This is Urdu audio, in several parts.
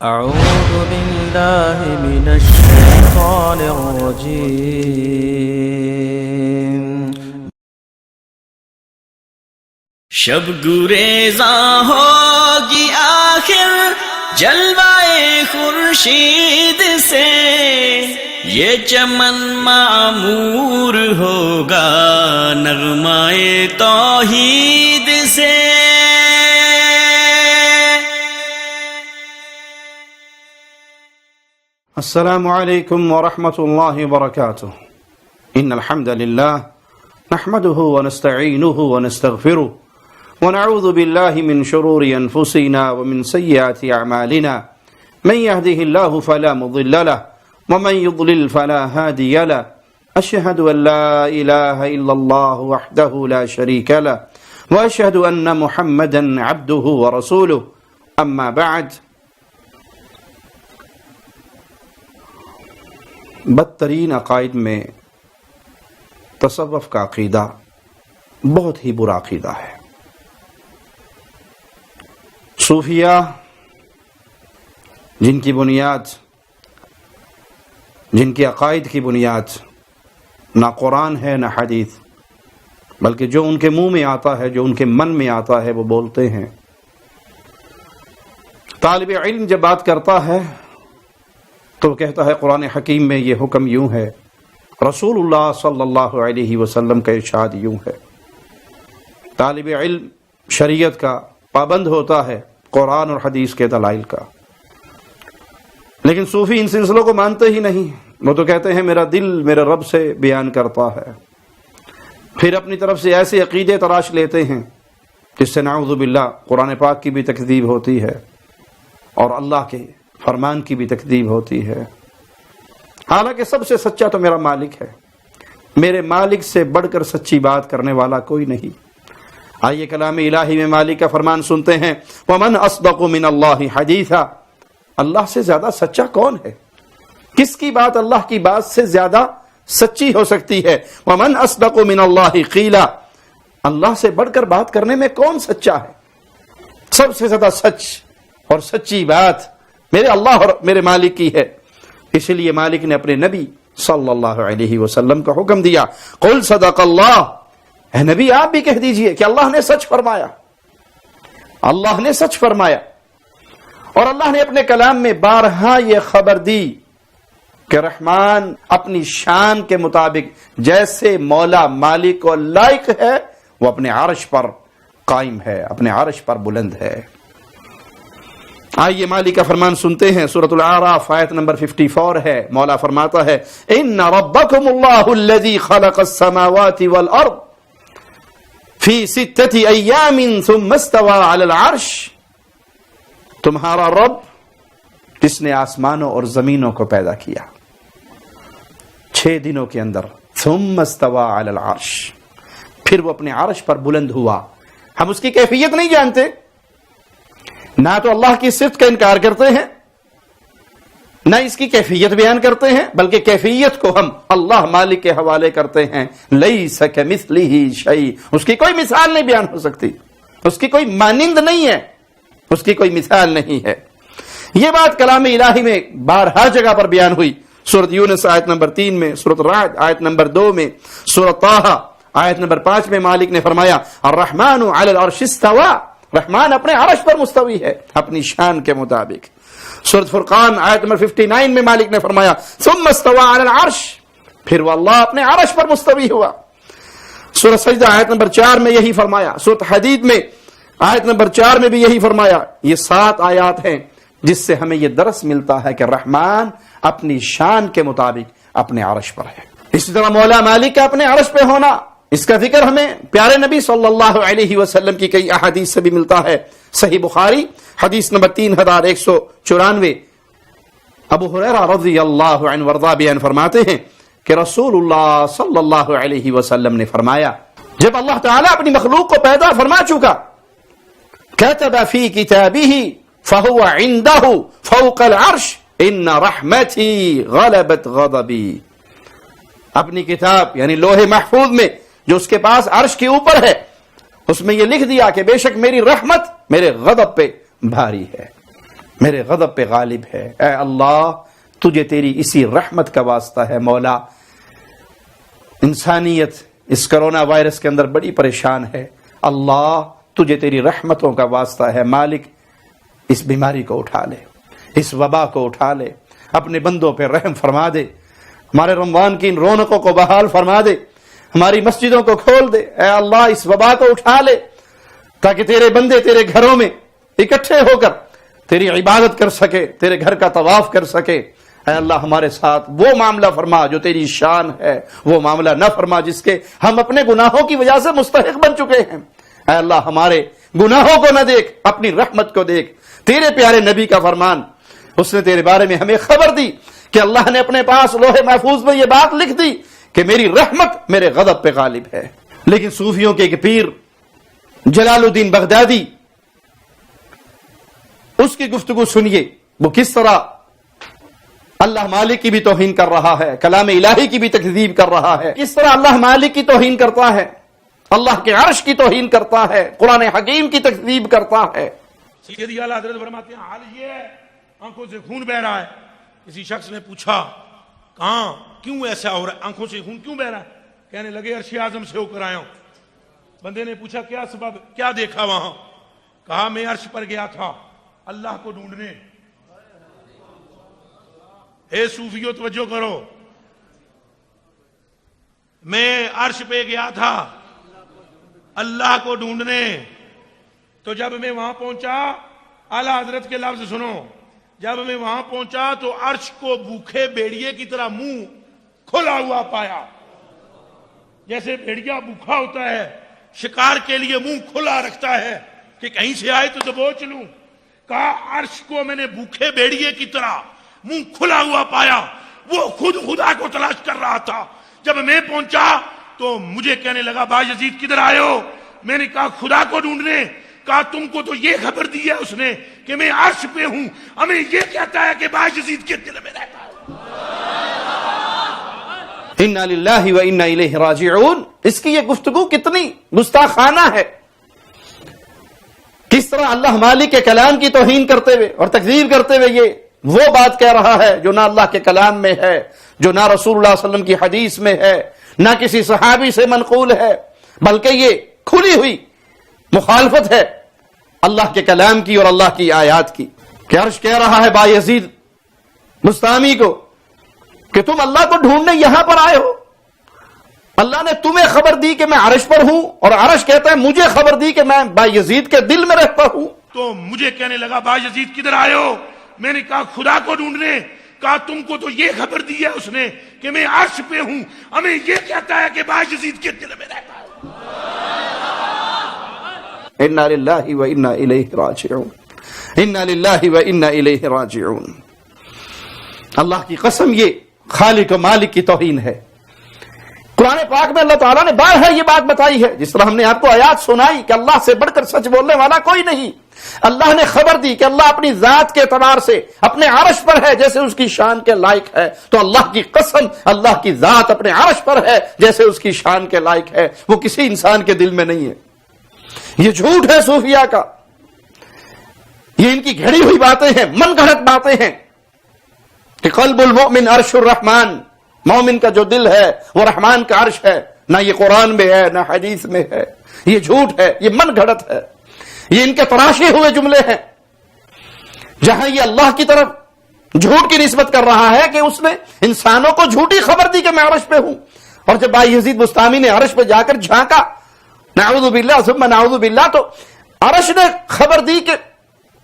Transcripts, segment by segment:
أعوذ بالله من الشيطان الرجيم شب گریزاں ہوگی آخر جلوائے خورشید سے، یہ چمن معمور ہوگا نغمائے توحید سے۔ السلام علیکم ورحمۃ اللہ وبرکاتہ۔ ان الحمد للہ نحمده ونستعینه ونستغفره ونعوذ بالله من شرور انفسنا ومن سیئات اعمالنا، من يهده الله فلا مضل له ومن يضلل فلا هادي له، اشهد ان لا اله الا الله وحده لا شريك له واشهد ان محمدا عبده ورسوله، اما بعد۔ بدترین عقائد میں تصوف کا عقیدہ بہت ہی برا عقیدہ ہے۔ صوفیہ جن کی بنیاد، جن کے عقائد کی بنیاد نہ قرآن ہے نہ حدیث، بلکہ جو ان کے منہ میں آتا ہے، جو ان کے من میں آتا ہے وہ بولتے ہیں۔ طالب علم جب بات کرتا ہے تو کہتا ہے قرآن حکیم میں یہ حکم یوں ہے، رسول اللہ صلی اللہ علیہ وسلم کا ارشاد یوں ہے۔ طالب علم شریعت کا پابند ہوتا ہے، قرآن اور حدیث کے دلائل کا، لیکن صوفی ان سلسلوں کو مانتے ہی نہیں۔ وہ تو کہتے ہیں میرا دل میرے رب سے بیان کرتا ہے، پھر اپنی طرف سے ایسے عقیدے تراش لیتے ہیں جس سے نعوذ باللہ قرآن پاک کی بھی تکذیب ہوتی ہے اور اللہ کے فرمان کی بھی تکذیب ہوتی ہے۔ حالانکہ سب سے سچا تو میرا مالک ہے، میرے مالک سے بڑھ کر سچی بات کرنے والا کوئی نہیں۔ آئیے کلام الہی میں مالک کا فرمان سنتے ہیں، وَمَنْ أَصْدَقُ مِنَ اللَّهِ حَدِيثًا۔ اللہ سے زیادہ سچا کون ہے؟ کس کی بات اللہ کی بات سے زیادہ سچی ہو سکتی ہے؟ وَمَنْ أَصْدَقُ مِنَ اللَّهِ قِيلًا۔ اللہ سے بڑھ کر بات کرنے میں کون سچا ہے؟ سب سے زیادہ سچ اور سچی بات میرے اللہ اور میرے مالک کی ہے۔ اس لیے مالک نے اپنے نبی صلی اللہ علیہ وسلم کا حکم دیا، قل صدق اللہ، اے نبی آپ بھی کہہ دیجئے کہ اللہ نے سچ فرمایا، اللہ نے سچ فرمایا۔ اور اللہ نے اپنے کلام میں بارہا یہ خبر دی کہ رحمان اپنی شان کے مطابق جیسے مولا مالک کو لائق ہے وہ اپنے عرش پر قائم ہے، اپنے عرش پر بلند ہے۔ آئیے مالک کا فرمان سنتے ہیں، سورۃ الاعراف آیت نمبر 54 ہے۔ مولا فرماتا ہے، ان ربکم اللہ الذی خلق السماوات والارض فی 6 ایام ثم استوى علی العرش۔ تمہارا رب جس نے آسمانوں اور زمینوں کو پیدا کیا 6 دنوں کے اندر، ثم استوى علی العرش، پھر وہ اپنے عرش پر بلند ہوا۔ ہم اس کی کیفیت نہیں جانتے، نہ تو اللہ کی صفت کا انکار کرتے ہیں، نہ اس کی کیفیت بیان کرتے ہیں، بلکہ کیفیت کو ہم اللہ مالک کے حوالے کرتے ہیں۔ لیس کمثلہ شیء، اس کی کوئی مثال نہیں بیان ہو سکتی، اس کی کوئی مانند نہیں ہے، اس کی کوئی مثال نہیں ہے۔ یہ بات کلام الہی میں بارہا جگہ پر بیان ہوئی، سورۃ یونس آیت نمبر 3 میں، سورۃ رعد آیت نمبر 2 میں، سورۃ طٰہٰ آیت نمبر 5 میں مالک نے فرمایا، الرحمن علی العرش استوى، رحمان اپنے عرش پر مستوی ہے اپنی شان کے مطابق۔ سورۃ فرقان آیت نمبر 59 میں مالک نے فرمایا، ثم استوى علی العرش، پھر وہ اللہ اپنے عرش پر مستوی ہوا۔ سورۃ سجدہ آیت نمبر 4 میں یہی فرمایا، سورۃ حدید میں آیت نمبر 4 میں بھی یہی فرمایا۔ یہ 7 آیات ہیں جس سے ہمیں یہ درس ملتا ہے کہ رحمان اپنی شان کے مطابق اپنے عرش پر ہے۔ اسی طرح مولا مالک کا اپنے عرش پہ ہونا، اس کا ذکر ہمیں پیارے نبی صلی اللہ علیہ وسلم کی کئی احادیث سے بھی ملتا ہے۔ صحیح بخاری حدیث نمبر 3194، ابو ہریرہ رضی اللہ عنہ وارضاہ بیان فرماتے ہیں کہ رسول اللہ صلی اللہ علیہ وسلم نے فرمایا، جب اللہ تعالیٰ اپنی مخلوق کو پیدا فرما چکا، كتب في كتابه فهو عنده فوق العرش ان رحمتي غلبت غضبي۔ اپنی کتاب یعنی لوح محفوظ میں جو اس کے پاس عرش کے اوپر ہے، اس میں یہ لکھ دیا کہ بے شک میری رحمت میرے غضب پہ بھاری ہے، میرے غضب پہ غالب ہے۔ اے اللہ تجھے تیری اسی رحمت کا واسطہ ہے مولا۔ انسانیت اس کرونا وائرس کے اندر بڑی پریشان ہے، اللہ تجھے تیری رحمتوں کا واسطہ ہے مالک، اس بیماری کو اٹھا لے، اس وبا کو اٹھا لے، اپنے بندوں پہ رحم فرما دے، ہمارے رمضان کی ان رونقوں کو بحال فرما دے، ہماری مسجدوں کو کھول دے۔ اے اللہ اس وبا کو اٹھا لے تاکہ تیرے بندے تیرے گھروں میں اکٹھے ہو کر تیری عبادت کر سکے، تیرے گھر کا طواف کر سکے۔ اے اللہ ہمارے ساتھ وہ معاملہ فرما جو تیری شان ہے، وہ معاملہ نہ فرما جس کے ہم اپنے گناہوں کی وجہ سے مستحق بن چکے ہیں۔ اے اللہ ہمارے گناہوں کو نہ دیکھ، اپنی رحمت کو دیکھ۔ تیرے پیارے نبی کا فرمان، اس نے تیرے بارے میں ہمیں خبر دی کہ اللہ نے اپنے پاس لوح محفوظ میں یہ بات لکھ دی کہ میری رحمت میرے غضب پہ غالب ہے۔ لیکن صوفیوں کے ایک پیر جلال الدین بغدادی، اس کی گفتگو سنیے، وہ کس طرح اللہ مالک کی بھی توہین کر رہا ہے، کلام الہی کی بھی تکذیب کر رہا ہے، کس طرح اللہ مالک کی توہین کرتا ہے، اللہ کے عرش کی توہین کرتا ہے، قرآن حکیم کی تکذیب کرتا ہے۔ سیدی اعلیٰ حضرت فرماتے ہیں حال یہ ہے آنکھوں سے خون بہ رہا ہے۔ کسی شخص نے پوچھا کہاں کیوں ایسا ہو رہا ہے، آنکھوں سے خون کیوں بہ رہا ہے؟ کہنے لگے عرش اعظم سے ہو کر آیا ہوں۔ بندے نے پوچھا کیا سبب، کیا دیکھا وہاں؟ کہا میں عرش پر گیا تھا اللہ کو ڈھونڈنے۔ اے صوفیو توجہ کرو، میں عرش پہ گیا تھا اللہ کو ڈھونڈنے، تو جب میں وہاں پہنچا، اعلیٰ حضرت کے لفظ سنو، جب میں وہاں پہنچا تو عرش کو بھوکے بھیڑیے کی طرح منہ کھلا ہوا پایا۔ جیسے بھیڑیا بھوکا ہوتا ہے، شکار کے لیے منہ کھلا رکھتا ہے کہ کہیں سے آئے تو دبوچ لوں۔ کہا عرش کو میں نے بھوکے بھیڑیے کی طرح منہ کھلا ہوا پایا، وہ خود خدا کو تلاش کر رہا تھا۔ جب میں پہنچا تو مجھے کہنے لگا با یزید کدھر آئے ہو؟ میں نے کہا خدا کو ڈھونڈنے۔ کہا تم کو تو یہ خبر دی ہے اس نے کہ میں عرش پہ ہوں، ہمیں یہ کہتا ہے کہ با یزید کے دل میں رہتا ہے۔ انا للہ و انا الیہ راجعون۔ اس کی یہ گفتگو کتنی گستاخانہ ہے، کس طرح اللہ مالک کے کلام کی توہین کرتے ہوئے اور تکذیب کرتے ہوئے یہ وہ بات کہہ رہا ہے جو نہ اللہ کے کلام میں ہے، جو نہ رسول اللہ صلی اللہ علیہ وسلم کی حدیث میں ہے، نہ کسی صحابی سے منقول ہے، بلکہ یہ کھلی ہوئی مخالفت ہے اللہ کے کلام کی اور اللہ کی آیات کی۔ کہ عرش کہہ رہا ہے با یزید بستامی کو کہ تم اللہ کو ڈھونڈنے یہاں پر آئے ہو، اللہ نے تمہیں خبر دی کہ میں عرش پر ہوں، اور عرش کہتا ہے مجھے خبر دی کہ میں با یزید کے دل میں رہتا ہوں۔ تو مجھے کہنے لگا با یزید کدھر آئے ہو؟ میں نے کہا خدا کو ڈھونڈنے۔ کہا تم کو تو یہ خبر دی ہے اس نے کہ میں عرش پہ ہوں، ہمیں یہ کہتا ہے کہ با یزید کے دل میں رہتا ہے۔ انا للہ و انا الیہ راجعون، انا للہ و انا الیہ راجعون۔ اللہ کی قسم یہ خالق و مالک کی توہین ہے۔ قرآن پاک میں اللہ تعالیٰ نے بارہا یہ بات بتائی ہے، جس طرح ہم نے آپ کو آیات سنائی کہ اللہ سے بڑھ کر سچ بولنے والا کوئی نہیں۔ اللہ نے خبر دی کہ اللہ اپنی ذات کے اعتبار سے اپنے عرش پر ہے جیسے اس کی شان کے لائق ہے، تو اللہ کی قسم اللہ کی ذات اپنے عرش پر ہے جیسے اس کی شان کے لائق ہے، وہ کسی انسان کے دل میں نہیں ہے۔ یہ جھوٹ ہے صوفیہ کا، یہ ان کی گھڑی ہوئی باتیں ہیں، من گھڑت باتیں ہیں کہ قلب المؤمن عرش الرحمن، مومن کا جو دل ہے وہ رحمان کا عرش ہے۔ نہ یہ قرآن میں ہے نہ حدیث میں ہے، یہ جھوٹ ہے، یہ من گھڑت ہے، یہ ان کے تراشے ہوئے جملے ہیں۔ جہاں یہ اللہ کی طرف جھوٹ کی نسبت کر رہا ہے کہ اس نے انسانوں کو جھوٹی خبر دی کہ میں عرش پہ ہوں، اور جب با یزید بستامی نے عرش پہ جا کر جھانکا نعوذ باللہ ثم نعوذ باللہ، تو عرش نے خبر دی کہ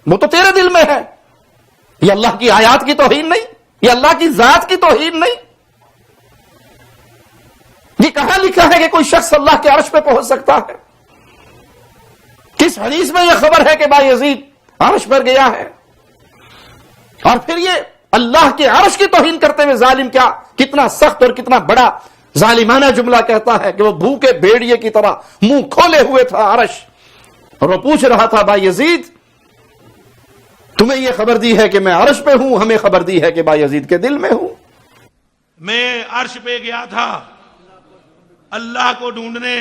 وہ تو تیرے دل میں ہے۔ یہ اللہ کی آیات کی توہین نہیں، یہ اللہ کی ذات کی توہین نہیں۔ یہ کہاں لکھا ہے کہ کوئی شخص اللہ کے عرش پہ پہنچ سکتا ہے؟ کس حدیث میں یہ خبر ہے کہ با یزید عرش پر گیا ہے؟ اور پھر یہ اللہ کے عرش کی توہین کرتے ہوئے ظالم کیا کتنا سخت اور کتنا بڑا ظالمانہ جملہ کہتا ہے کہ وہ بھوکے بھیڑیے کی طرح منہ کھولے ہوئے تھا عرش، اور وہ پوچھ رہا تھا با یزید تمہیں یہ خبر دی ہے کہ میں عرش پہ ہوں، ہمیں خبر دی ہے کہ با یزید کے دل میں ہوں۔ میں عرش پہ گیا تھا اللہ کو ڈھونڈنے،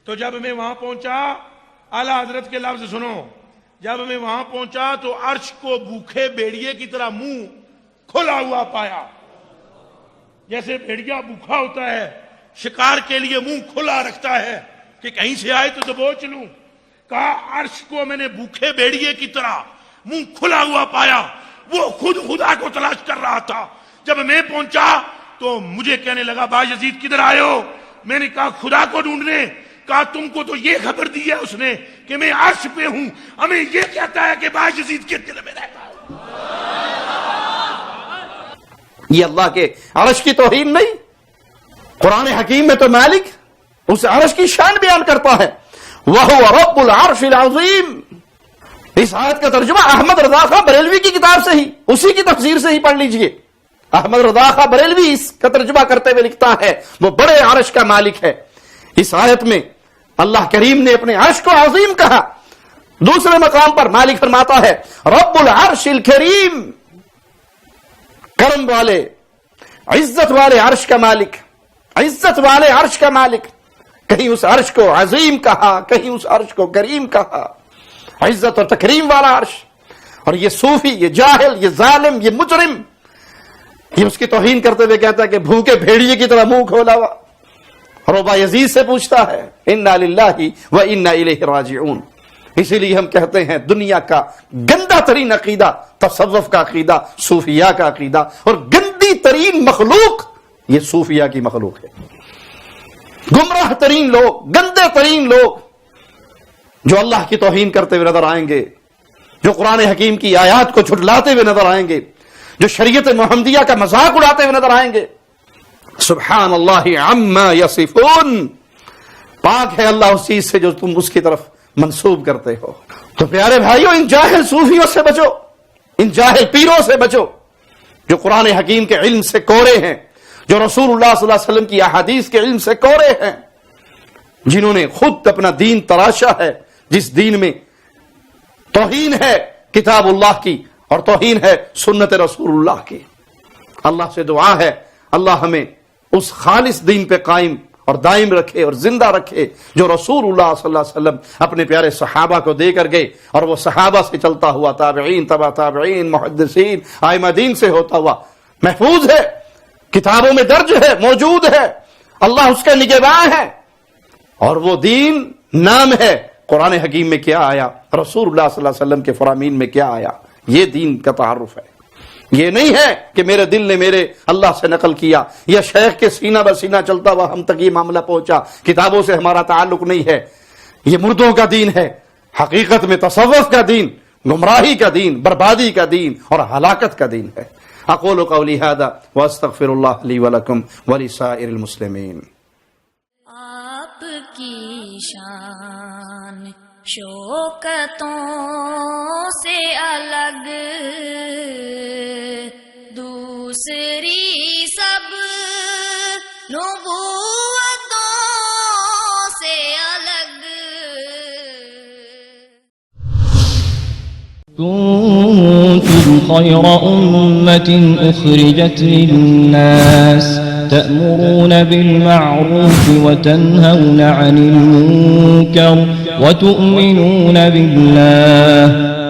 تو جب میں وہاں پہنچا، اعلیٰ حضرت کے لفظ سنو، جب میں وہاں پہنچا تو عرش کو بھوکے بھیڑیے کی طرح منہ کھلا ہوا پایا. جیسے بھیڑیا بھوکا ہوتا ہے, شکار کے لیے منہ کھلا رکھتا ہے کہ کہیں سے آئے تو دبوچ لوں. کہا عرش کو میں نے بھوکے بھیڑیے کی طرح منہ کھلا ہوا پایا. وہ خود خدا کو تلاش کر رہا تھا. جب میں پہنچا تو مجھے کہنے لگا باجزید کدھر آئے ہو؟ میں نے کہا خدا کو ڈھونڈنے. کہا تم کو تو یہ خبر دی ہے اس نے کہ میں عرش پہ ہوں, ہمیں یہ کہتا ہے کہ باجزید کے دل میں رہتا ہوں. یہ اللہ کے عرش کی توہین نہیں. قرآن حکیم میں تو مالک اس عرش کی شان بیان کرتا ہے, وَهُوَ رَبُّ الْعَرْشِ الْعَظِيمِ. اس آیت کا ترجمہ احمد رضا خاں بریلوی کی کتاب سے ہی, اسی کی تفسیر سے ہی پڑھ لیجئے. احمد رضا خاں بریلوی اس کا ترجمہ کرتے ہوئے لکھتا ہے وہ بڑے عرش کا مالک ہے. اس آیت میں اللہ کریم نے اپنے عرش کو عظیم کہا. دوسرے مقام پر مالک فرماتا ہے رب العرش الکریم, کرم والے عزت والے عرش کا مالک, عزت والے عرش کا مالک. کہیں اس عرش کو عظیم کہا, کہیں اس عرش کو کریم کہا. عزت اور تکریم والا عرش. اور یہ صوفی, یہ جاہل, یہ ظالم, یہ مجرم, یہ اس کی توہین کرتے ہوئے کہتا ہے کہ بھوکے بھیڑیے کی طرح منہ کھولا ہوا. روبا یزید سے پوچھتا ہے انا للہ و انا الیہ راجعون. اسی لیے ہم کہتے ہیں دنیا کا گندا ترین عقیدہ تصوف کا عقیدہ, صوفیہ کا عقیدہ, اور گندی ترین مخلوق یہ صوفیہ کی مخلوق ہے. گمراہ ترین لوگ, گندے ترین لوگ جو اللہ کی توہین کرتے ہوئے نظر آئیں گے, جو قرآن حکیم کی آیات کو جھٹلاتے ہوئے نظر آئیں گے, جو شریعت محمدیہ کا مذاق اڑاتے ہوئے نظر آئیں گے. سبحان اللہ عما یصفون. پاک ہے اللہ اس چیز سے جو تم اس کی طرف منسوب کرتے ہو. تو پیارے بھائیو, ان جاہل صوفیوں سے بچو, ان جاہل پیروں سے بچو جو قرآن حکیم کے علم سے کورے ہیں, جو رسول اللہ صلی اللہ علیہ وسلم کی احادیث کے علم سے کورے ہیں, جنہوں نے خود اپنا دین تراشا ہے, جس دین میں توہین ہے کتاب اللہ کی اور توہین ہے سنت رسول اللہ کی. اللہ سے دعا ہے اللہ ہمیں اس خالص دین پہ قائم اور دائم رکھے اور زندہ رکھے جو رسول اللہ صلی اللہ علیہ وسلم اپنے پیارے صحابہ کو دے کر گئے, اور وہ صحابہ سے چلتا ہوا تابعین, تبع تابعین, محدثین, ائمہ دین سے ہوتا ہوا محفوظ ہے, کتابوں میں درج ہے, موجود ہے. اللہ اس کا نگہباں ہے. اور وہ دین نام ہے, قرآن حکیم میں کیا آیا, رسول اللہ صلی اللہ علیہ وسلم کے فرامین میں کیا آیا, یہ دین کا تعارف ہے. یہ نہیں ہے کہ میرے دل نے میرے اللہ سے نقل کیا, یا شیخ کے سینہ بسینہ چلتا ہوا ہم تک یہ معاملہ پہنچا, کتابوں سے ہمارا تعلق نہیں ہے. یہ مردوں کا دین ہے. حقیقت میں تصوف کا دین گمراہی کا دین, بربادی کا دین اور ہلاکت کا دین ہے. اقول قولی ھذا واستغفر اللہ لی ولکم ولسائر المسلمین. آپ کی شان شوکتوں سے الگ, دوسری سب نبوتوں سے الگ. كنتم خير أمة أخرجت للناس تأمرون بالمعروف وتنهون عن المنكر وتؤمنون بالله